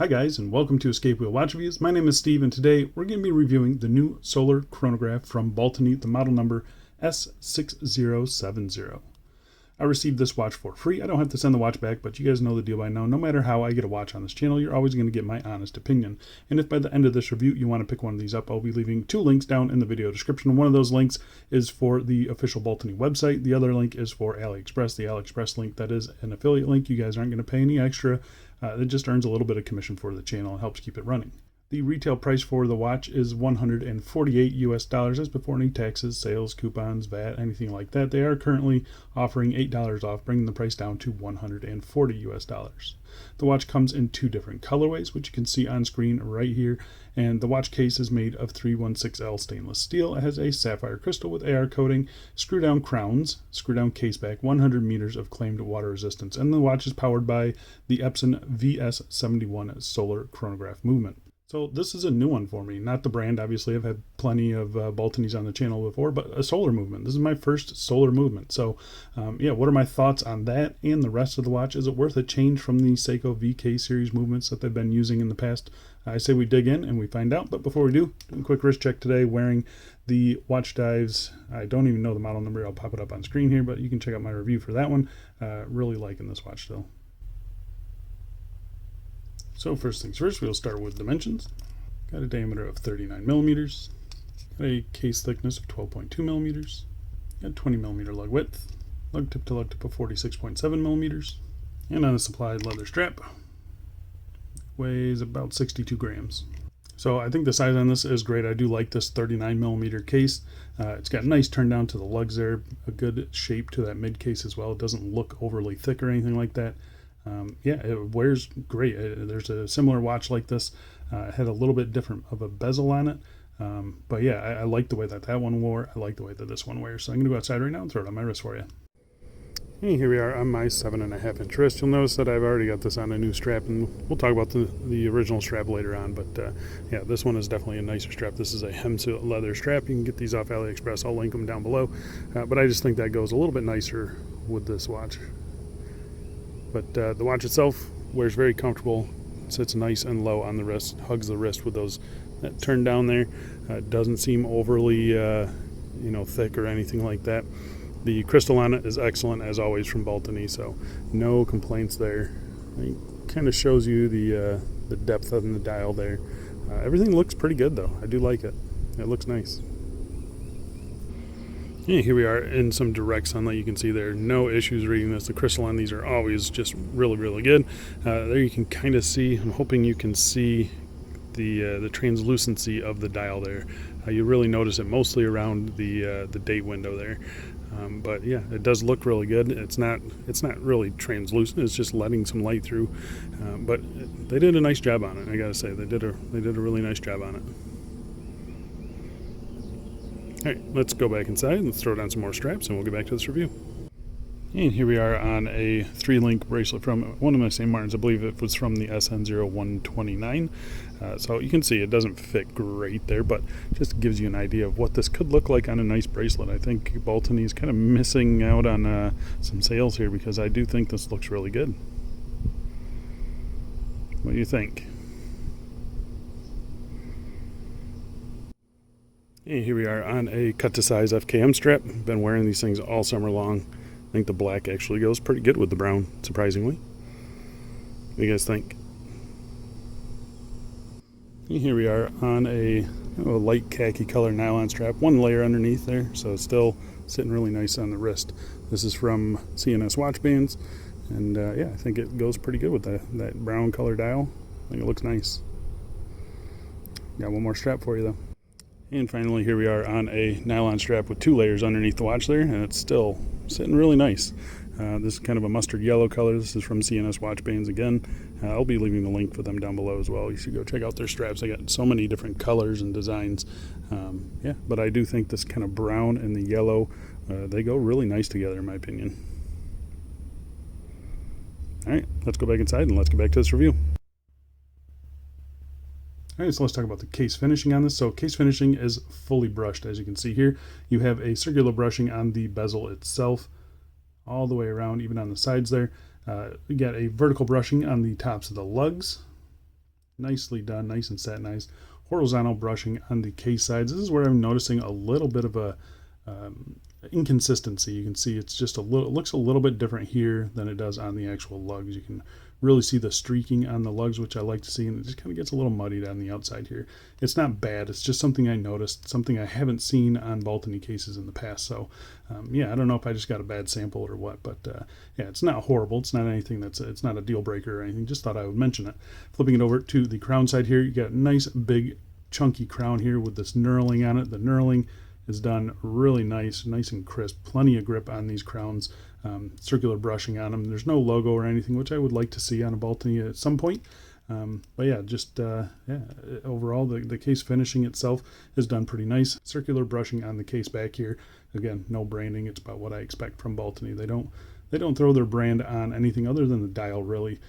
Hi guys, and welcome to Escape Wheel Watch Reviews. My name is Steve, and today we're going to be reviewing the new solar chronograph from Baltany, the model number S6070. I received this watch for free. I don't have to send the watch back, but you guys know the deal by now. No matter how I get a watch on this channel, you're always going to get my honest opinion. And if by the end of this review you want to pick one of these up, I'll be leaving two links down in the video description. One of those links is for the official Baltany website. The other link is for AliExpress. The AliExpress link, that is an affiliate link. You guys aren't going to pay any extra. It just earns a little bit of commission for the channel and helps keep it running. The retail price for the watch is $148 US. That's before any taxes, sales, coupons, VAT, anything like that. They are currently offering $8 off, bringing the price down to $140 US. The watch comes in two different colorways, which you can see on screen right here. And the watch case is made of 316L stainless steel. It has a sapphire crystal with AR coating, screw down crowns, screw down case back, 100 meters of claimed water resistance. And the watch is powered by the Epson VS71 solar chronograph movement. So this is a new one for me, not the brand. Obviously, I've had plenty of Baltanys on the channel before, but a solar movement. This is my first solar movement. So yeah, what are my thoughts on that and the rest of the watch? Is it worth a change from the Seiko VK series movements that they've been using in the past? I say we dig in and we find out. But before we do a quick wrist check today, wearing the Watch Dives. I don't even know the model number. I'll pop it up on screen here, but you can check out my review for that one. Really liking this watch still. So first things first, we'll start with dimensions. Got a diameter of 39 millimeters, got a case thickness of 12.2 millimeters, got 20 millimeter lug width, lug tip to lug tip of 46.7 millimeters, and on a supplied leather strap. Weighs about 62 grams. So I think the size on this is great. I do like this 39 millimeter case. It's got a nice turn down to the lugs there, a good shape to that mid case as well. It doesn't look overly thick or anything like that. Yeah, it wears great. There's a similar watch like this. It had a little bit different of a bezel on it. But yeah, I like the way that one wore. I like the way that this one wears. So I'm going to go outside right now and throw it on my wrist for you. And here we are on my 7.5 inch wrist. You'll notice that I've already got this on a new strap, and we'll talk about the original strap later on. But yeah, this one is definitely a nicer strap. This is a Hemsuit leather strap. You can get these off AliExpress. I'll link them down below. But I just think that goes a little bit nicer with this watch. But the watch itself wears very comfortable, sits nice and low on the wrist, hugs the wrist with that turn down there. Doesn't seem overly thick or anything like that. The crystal on it is excellent as always from Baltany, so no complaints there. It kind of shows you the depth of the dial there. Everything looks pretty good though. I do like it. It looks nice. Yeah, here we are in some direct sunlight. You can see there are no issues reading this. The crystal on these are always just really, really good. There you can kind of see, I'm hoping you can see the translucency of the dial there. You really notice it mostly around the date window there. But yeah, it does look really good. It's not really translucent. It's just letting some light through. But they did a nice job on it. I gotta say, they did a really nice job on it. All right, let's go back inside and let's throw down some more straps and we'll get back to this review. And here we are on a 3-link bracelet from one of my St. Martins. I believe it was from the SN0129. So you can see it doesn't fit great there, but just gives you an idea of what this could look like on a nice bracelet. I think Baltany is kind of missing out on some sales here because I do think this looks really good. What do you think? And here we are on a cut to size FKM strap. Been wearing these things all summer long. I think the black actually goes pretty good with the brown, surprisingly. What do you guys think? And here we are on a light khaki color nylon strap, one layer underneath there, so it's still sitting really nice on the wrist. This is from CNS watch bands, and yeah, I think it goes pretty good with that brown color dial. I think it looks nice. Got one more strap for you though. And finally, here we are on a nylon strap with 2 layers underneath the watch there, and it's still sitting really nice. This is kind of a mustard yellow color. This is from CNS Watch Bands again. I'll be leaving the link for them down below as well. You should go check out their straps. They got so many different colors and designs. Yeah, but I do think this kind of brown and the yellow, they go really nice together in my opinion. All right, let's go back inside and let's get back to this review. Alright, so let's talk about the case finishing on this. So case finishing is fully brushed, as you can see here. You have a circular brushing on the bezel itself, all the way around, even on the sides there. You got a vertical brushing on the tops of the lugs. nicely done, nice and satinized. Horizontal brushing on the case sides. This is where I'm noticing a little bit of a inconsistency. You can see it's just a little, it looks a little bit different here than it does on the actual lugs. You can really see the streaking on the lugs, which I like to see, and it just kind of gets a little muddied on the outside here. It's not bad, it's just something I noticed, something I haven't seen on Baltany cases in the past. So yeah, I don't know if I just got a bad sample or what, but yeah, it's not horrible. It's not anything it's not a deal breaker or anything. Just thought I would mention it. Flipping it over to the crown side here, you got a nice big chunky crown here with this knurling on it. The knurling is done really nice and crisp. Plenty of grip on these crowns. Circular brushing on them. There's no logo or anything, which I would like to see on a Baltany at some point. But yeah, just yeah, overall the case finishing itself is done pretty nice. Circular brushing on the case back here. Again, no branding. It's about what I expect from Baltany. They don't throw their brand on anything other than the dial, really.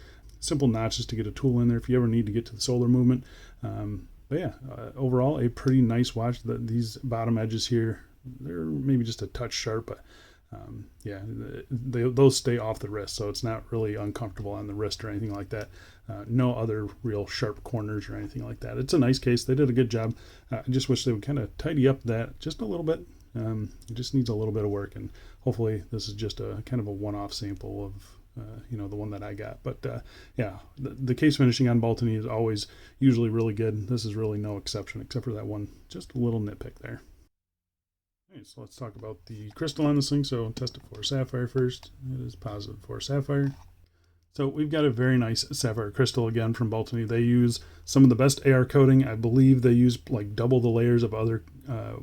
Simple notches to get a tool in there if you ever need to get to the solar movement. But yeah, overall a pretty nice watch. These bottom edges here, they're maybe just a touch sharp, but yeah, those stay off the wrist, so it's not really uncomfortable on the wrist or anything like that. No other real sharp corners or anything like that. It's a nice case. They did a good job. I just wish they would kind of tidy up that just a little bit. It just needs a little bit of work, and hopefully this is just a kind of a one-off sample of you know, the one that I got. But yeah, the case finishing on Baltany is always usually really good. This is really no exception, except for that one just a little nitpick there. Okay, so let's talk about the crystal on this thing. So test it for sapphire first. It is positive for sapphire. So we've got a very nice sapphire crystal again from Baltany. They use some of the best AR coating. I believe they use like double the layers of other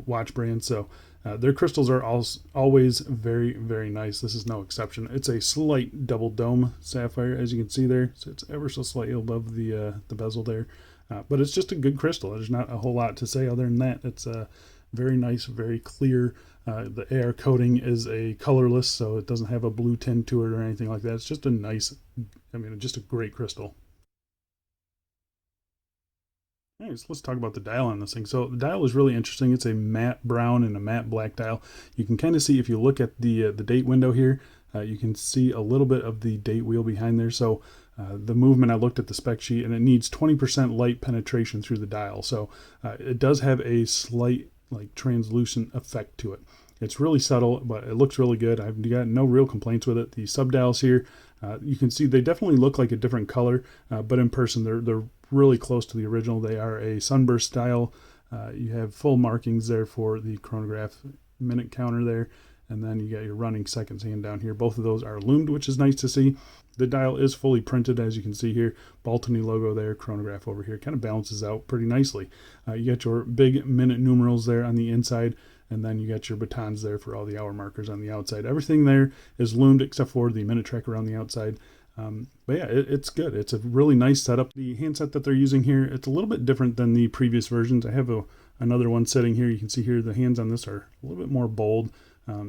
watch brands. So their crystals are always very, very nice. This is no exception. It's a slight double dome sapphire, as you can see there. So it's ever so slightly above the bezel there. But it's just a good crystal. There's not a whole lot to say other than that. It's very nice, very clear. The AR coating is a colorless, so it doesn't have a blue tint to it or anything like that. It's just a nice, I mean, just a great crystal. Anyways, let's talk about the dial on this thing. So the dial is really interesting. It's a matte brown and a matte black dial. You can kind of see, if you look at the date window here, you can see a little bit of the date wheel behind there. So the movement, I looked at the spec sheet, and it needs 20% light penetration through the dial. So it does have a slight like translucent effect to it. It's really subtle, but it looks really good. I've got no real complaints with it. The sub dials here, you can see they definitely look like a different color, but in person they're really close to the original. They are a sunburst style. You have full markings there for the chronograph minute counter there, and then you got your running seconds hand down here. Both of those are loomed, which is nice to see. The dial is fully printed, as you can see here. Baltany logo there, chronograph over here. Kind of balances out pretty nicely. You got your big minute numerals there on the inside, and then you got your batons there for all the hour markers on the outside. Everything there is loomed except for the minute tracker on the outside. But yeah, it's good. It's a really nice setup. The handset that they're using here, it's a little bit different than the previous versions. I have another one sitting here. You can see here the hands on this are a little bit more bold.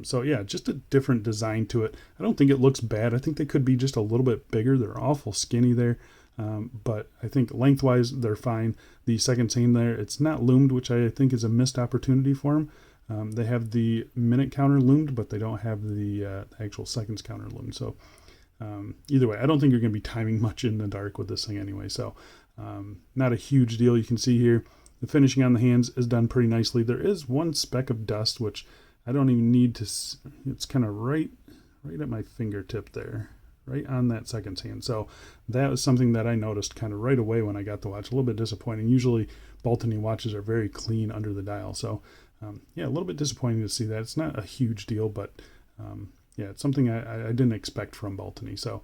So yeah, just a different design to it. I don't think it looks bad. I think they could be just a little bit bigger. They're awful skinny there. But I think lengthwise they're fine. The second chain there, it's not loomed, which I think is a missed opportunity for them. They have the minute counter loomed, but they don't have the actual seconds counter loomed. So either way, I don't think you're going to be timing much in the dark with this thing anyway. So not a huge deal. You can see here the finishing on the hands is done pretty nicely. There is one speck of dust, which I don't even need to, it's kind of right at my fingertip there, right on that second hand. So that was something that I noticed kind of right away when I got the watch. A little bit disappointing. Usually Baltany watches are very clean under the dial. So yeah, a little bit disappointing to see that. It's not a huge deal, but yeah, it's something I didn't expect from Baltany. So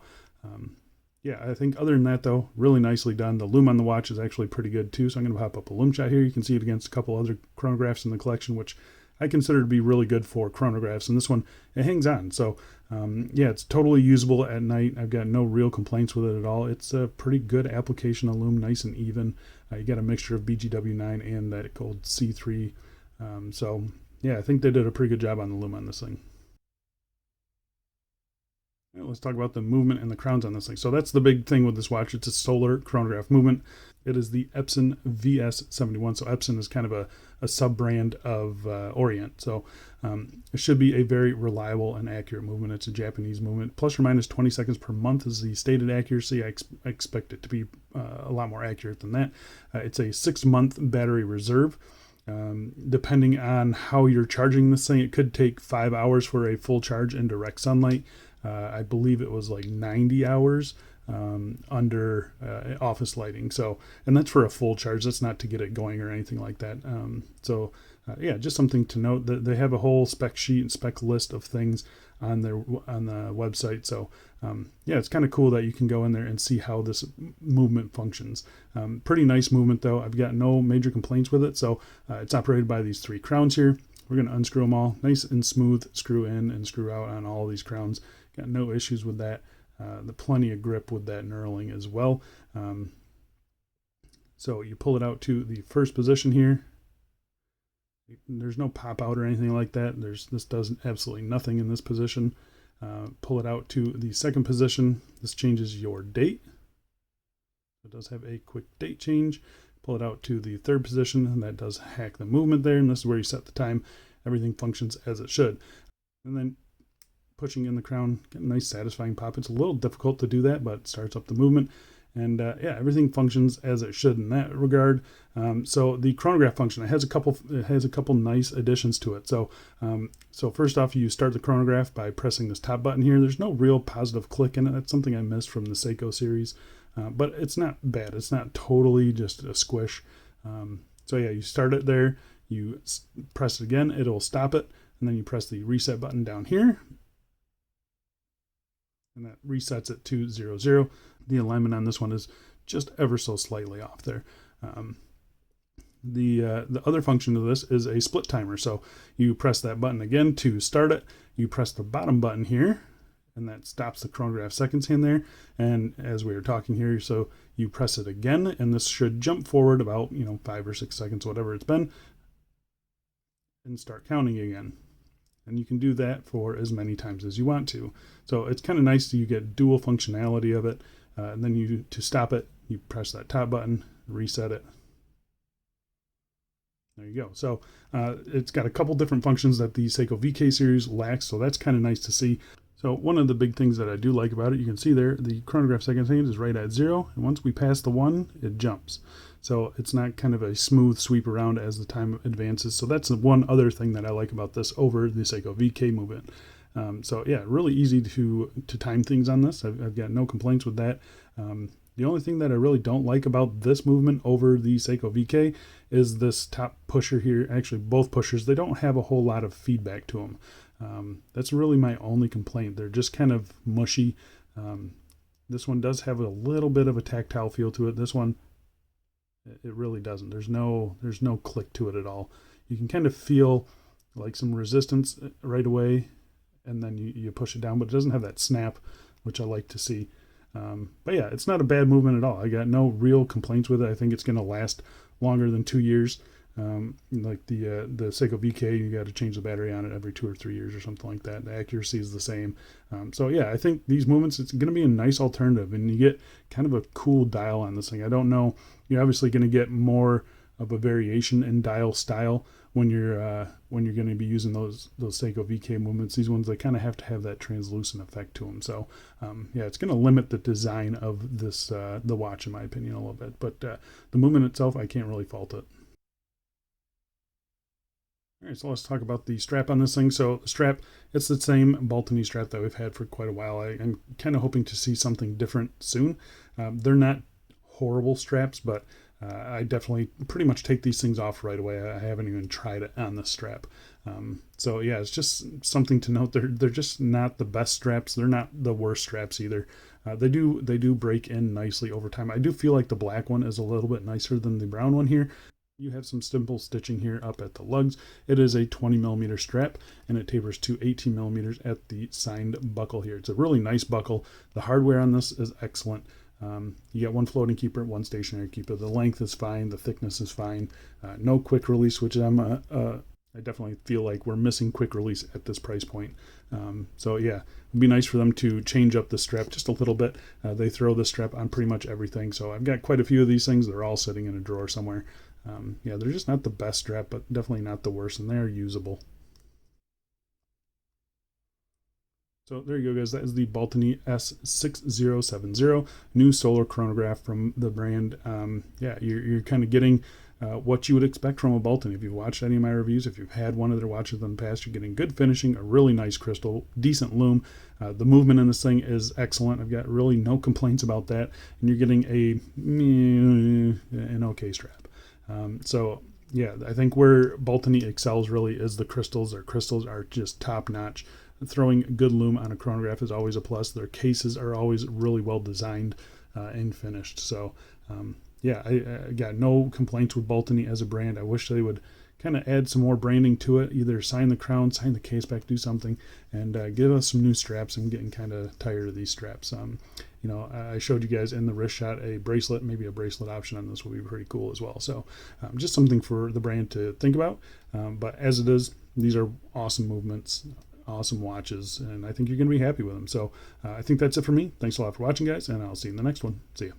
yeah, I think other than that though, really nicely done. The lume on the watch is actually pretty good too. So I'm going to pop up a lume shot here. You can see it against a couple other chronographs in the collection, which I consider to be really good for chronographs, and this one, it hangs on. So yeah, it's totally usable at night. I've got no real complaints with it at all. It's a pretty good application of lume, nice and even. You get a mixture of BGW9 and that gold C3. So yeah, I think they did a pretty good job on the lume on this thing. Let's talk about the movement and the crowns on this thing. So that's the big thing with this watch. It's a solar chronograph movement. It is the Epson VS71. So Epson is kind of a sub-brand of Orient. So it should be a very reliable and accurate movement. It's a Japanese movement. Plus or minus 20 seconds per month is the stated accuracy. I expect it to be a lot more accurate than that. It's a 6-month battery reserve. Depending on how you're charging this thing, it could take 5 hours for a full charge in direct sunlight. I believe it was like 90 hours under office lighting. So, and that's for a full charge. That's not to get it going or anything like that. Yeah, just something to note that they have a whole spec sheet and spec list of things on the website. So, yeah, it's kind of cool that you can go in there and see how this movement functions. Pretty nice movement though. I've got no major complaints with it. So it's operated by these 3 crowns here. We're going to unscrew them all nice and smooth, screw in and screw out on all these crowns. Got no issues with that. The plenty of grip with that knurling as well. So you pull it out to the first position here. There's no pop out or anything like that. This does absolutely nothing in this position. Pull it out to the second position. This changes your date. It does have a quick date change. Pull it out to the third position, and that does hack the movement there. And this is where you set the time. Everything functions as it should. And then pushing in the crown, get a nice satisfying pop. It's a little difficult to do that, but it starts up the movement. And yeah, everything functions as it should in that regard. So the chronograph function, it has a couple nice additions to it. So first off, you start the chronograph by pressing this top button here. There's no real positive click in it. That's something I missed from the Seiko series, but it's not bad. It's not totally just a squish. So yeah, you start it there, you press it again, it'll stop it, and then you press the reset button down here, and that resets it to 00. The alignment on this one is just ever so slightly off there. The other function of this is a split timer. So you press that button again to start it. You press the bottom button here, and that stops the chronograph seconds hand there. And as we were talking here, so you press it again, and this should jump forward about 5 or 6 seconds, whatever it's been, and start counting again. And you can do that for as many times as you want to. So it's kind of nice that you get dual functionality of it. And then to stop it, you press that top button, reset it. There you go. So it's got a couple different functions that the Seiko VK series lacks. So that's kind of nice to see. So one of the big things that I do like about it, you can see there, the chronograph seconds hand is right at 0. And once we pass the 1, it jumps. So it's not kind of a smooth sweep around as the time advances. So that's the one other thing that I like about this over the Seiko VK movement. So yeah, really easy to time things on this. I've got no complaints with that. The only thing that I really don't like about this movement over the Seiko VK is this top pusher here. Actually, both pushers, they don't have a whole lot of feedback to them. That's really my only complaint. They're just kind of mushy. This one does have a little bit of a tactile feel to it. This one, it really doesn't. There's no click to it at all. You can kind of feel like some resistance right away, and then you push it down, but it doesn't have that snap, which I like to see. But yeah, it's not a bad movement at all. I got no real complaints with it. I think it's going to last longer than 2 years. Like the Seiko VK, you got to change the battery on it every 2 or 3 years or something like that. The accuracy is the same. So yeah, I think these movements, it's going to be a nice alternative, and you get kind of a cool dial on this thing. I don't know, you're obviously going to get more of a variation in dial style when you're going to be using those Seiko VK movements. These ones, they kind of have to have that translucent effect to them. So yeah, it's going to limit the design of this the watch, in my opinion, a little bit. But the movement itself, I can't really fault it. All right, so let's talk about the strap on this thing. So the strap, it's the same Baltany strap that we've had for quite a while. I'm kind of hoping to see something different soon. They're not horrible straps, but I definitely pretty much take these things off right away. I haven't even tried it on the strap. So yeah, it's just something to note. They're just not the best straps. They're not the worst straps either. They do break in nicely over time. I do feel like the black one is a little bit nicer than the brown one here. You have some simple stitching here up at the lugs. It is a 20 millimeter strap, and it tapers to 18 millimeters at the signed buckle here. It's a really nice buckle. The hardware on this is excellent. You get one floating keeper, one stationary keeper. The length is fine. The thickness is fine. No quick release, which I'm a I definitely feel like we're missing quick release at this price point. So yeah, it'd be nice for them to change up the strap just a little bit. They throw the strap on pretty much everything. So I've got quite a few of these things. They're all sitting in a drawer somewhere. Yeah, they're just not the best strap, but definitely not the worst, and they're usable. So there you go, guys. That is the Baltany S6070, new solar chronograph from the brand. Yeah, you're kind of getting what you would expect from a Baltany. If you've watched any of my reviews, if you've had one of their watches in the past, you're getting good finishing, a really nice crystal, decent lume. The movement in this thing is excellent. I've got really no complaints about that. And you're getting an okay strap. So yeah, I think where Baltany excels really is the crystals. Their crystals are just top notch. Throwing good lume on a chronograph is always a plus. Their cases are always really well designed and finished. So yeah, I got no complaints with Baltany as a brand. I wish they would kind of add some more branding to it, either sign the crown, sign the case back, do something, and give us some new straps. I'm getting kind of tired of these straps. You know, I showed you guys in the wrist shot a bracelet, maybe a bracelet option on this would be pretty cool as well. So just something for the brand to think about. But as it is, these are awesome movements, awesome watches, and I think you're going to be happy with them. So I think that's it for me. Thanks a lot for watching, guys, and I'll see you in the next one. See ya.